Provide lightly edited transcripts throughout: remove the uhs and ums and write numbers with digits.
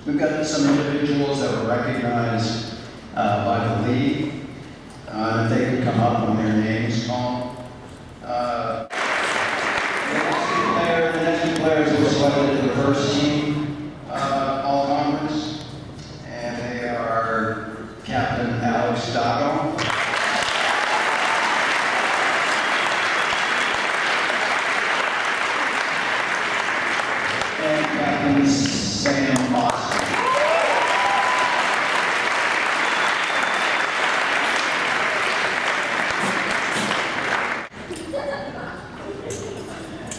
We've got some individuals that were recognized by the league. If they could come up when their name is called. The next two players were selected to the first team all-conference, and they are Captain LSOC. And Captain Sam Austin.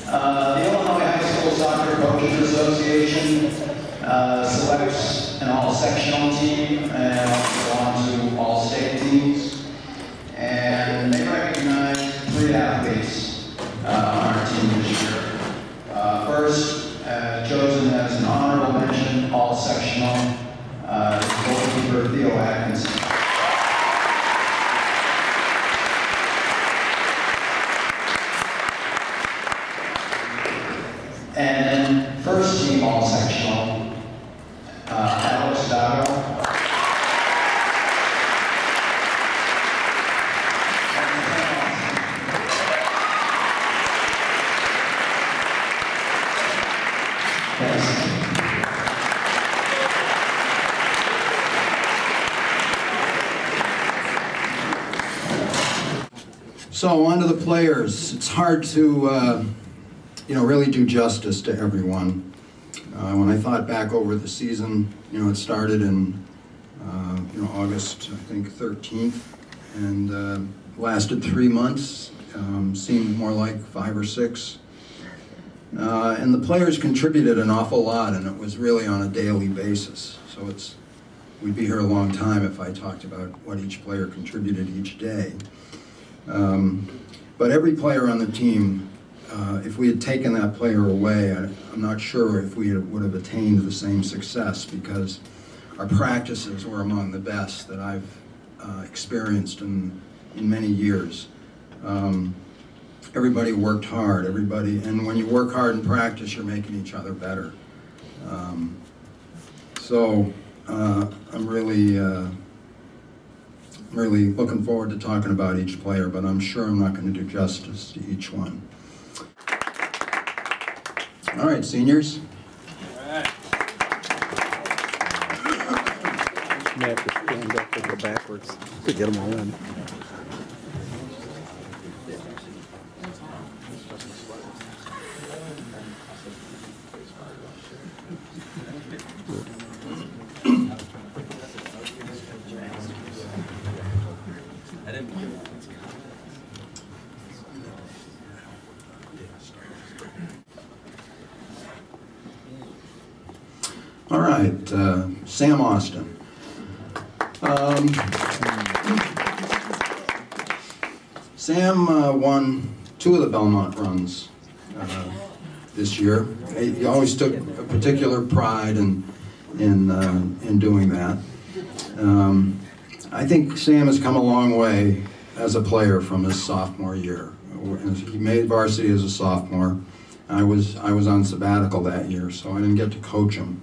The Illinois High School Soccer Coaches Association selects an all-sectional team and also on to all-state teams. And they recognize 3 athletes on our team this year. First, chosen as an honorable mention, all-sectional, goalkeeper Theo Atkinson. And then first team all-sectional, Alex Dago. So on to the players. It's hard to really do justice to everyone. When I thought back over the season, it started in August, I think 13th, and lasted 3 months. Seemed more like 5 or 6. And the players contributed an awful lot, and it was really on a daily basis. So we'd be here a long time if I talked about what each player contributed each day. But every player on the team, if we had taken that player away, I'm not sure if we would have attained the same success, because our practices were among the best that I've experienced in many years. Everybody worked hard, and when you work hard in practice, you're making each other better. So I'm really looking forward to talking about each player, but I'm sure I'm not going to do justice to each one. All right, seniors. All right. You may have to stand up and go backwards to get them all in. All right, Sam Austin. Sam won 2 of the Belmont runs this year. He always took a particular pride in doing that. I think Sam has come a long way as a player from his sophomore year. He made varsity as a sophomore. I was on sabbatical that year, so I didn't get to coach him.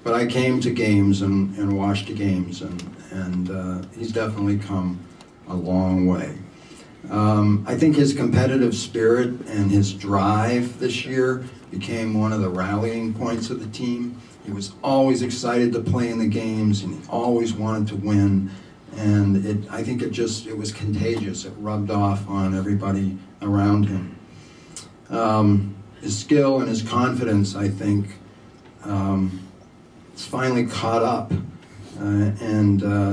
But I came to games and watched the games, and he's definitely come a long way. I think his competitive spirit and his drive this year became one of the rallying points of the team. He was always excited to play in the games, and he always wanted to win. And I think it was contagious. It rubbed off on everybody around him. His skill and his confidence, I think, it's finally caught up.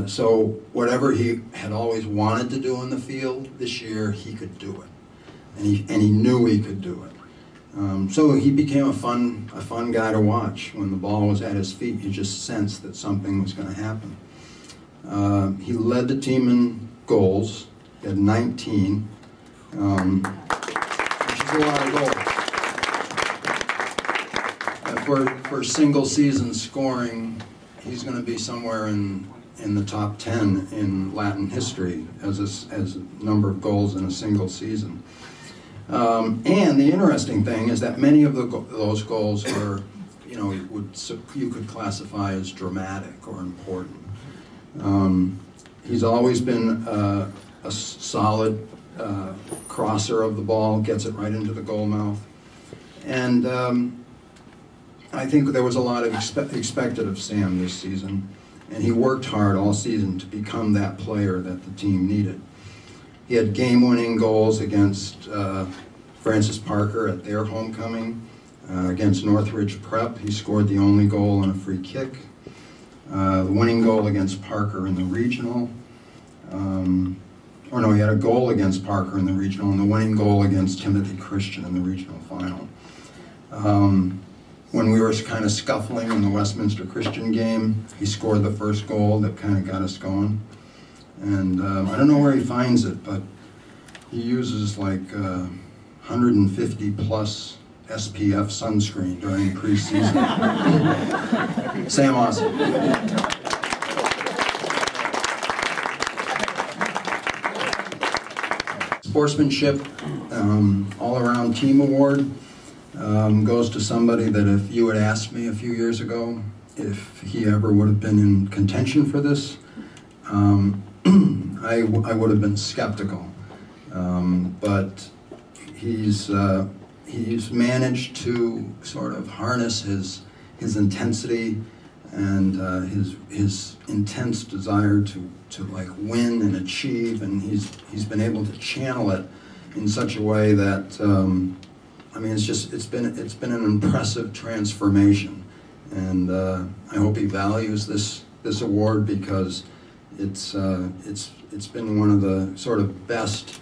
So whatever he had always wanted to do in the field, this year he could do it. And he knew he could do it. So he became a fun guy to watch. When the ball was at his feet, you just sensed that something was going to happen. He led the team in goals. He had 19, which is a lot of goals. For single season scoring, he's going to be somewhere in the top 10 in Latin history as a number of goals in a single season. And the interesting thing is that many of those goals were you could classify as dramatic or important. He's always been a solid crosser of the ball, gets it right into the goal mouth. And I think there was a lot of expected of Sam this season, and he worked hard all season to become that player that the team needed. He had game-winning goals against Francis Parker at their homecoming, against Northridge Prep. He scored the only goal on a free kick. The winning goal against Parker in the regional. He had a goal against Parker in the regional and the winning goal against Timothy Christian in the regional final. When we were kind of scuffling in the Westminster Christian game, he scored the first goal that kind of got us going. And I don't know where he finds it, but he uses like 150 plus SPF sunscreen during preseason. Sam Austin. Sportsmanship, all-around team award, goes to somebody that if you had asked me a few years ago if he ever would have been in contention for this, I would have been skeptical. But he's managed to sort of harness his intensity and his intense desire to like win and achieve, and he's been able to channel it in such a way that I mean, it's been an impressive transformation, and I hope he values this award, because it's been one of the sort of best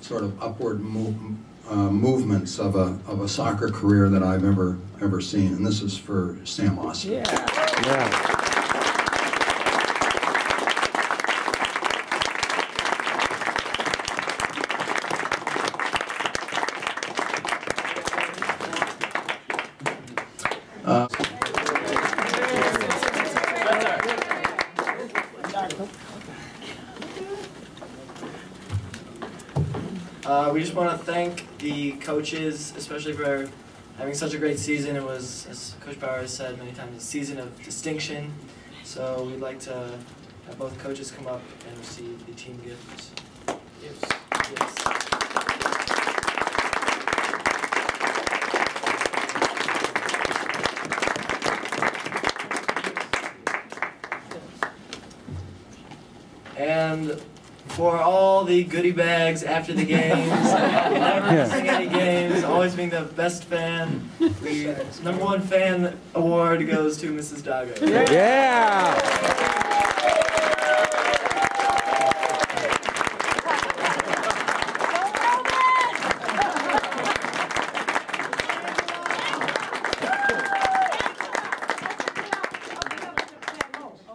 sort of upward movements of a soccer career that I've ever seen, and this is for Sam Austin. Yeah. We just want to thank the coaches, especially for having such a great season. It was, as Coach Bauer has said many times, a season of distinction. So we'd like to have both coaches come up and receive the team gifts. Yes. And for all the goodie bags after the games, never missing any games, always being the best fan, the #1 fan award goes to Mrs. Dago. Yeah!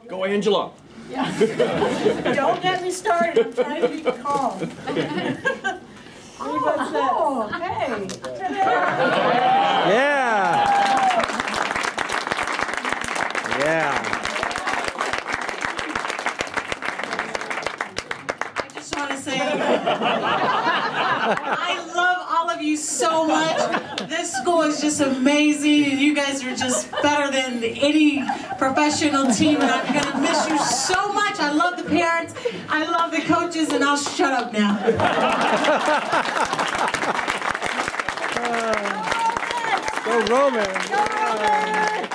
Go Angela! Don't get me started. I'm trying to be calm. Oh, hey. Yeah! Yeah! I just want to say, I love all of you so much. This school is just amazing, and you guys are just better than any professional team, and I'm going to miss you so much. I love the parents, I love the coaches, and I'll shut up now. Go Roman! Go Roman!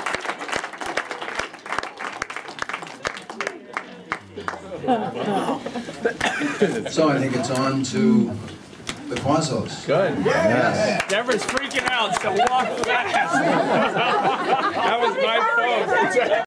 So I think it's on to the Quazos. Good. Yes. Deborah's freaking out, so walk fast. That was my fault.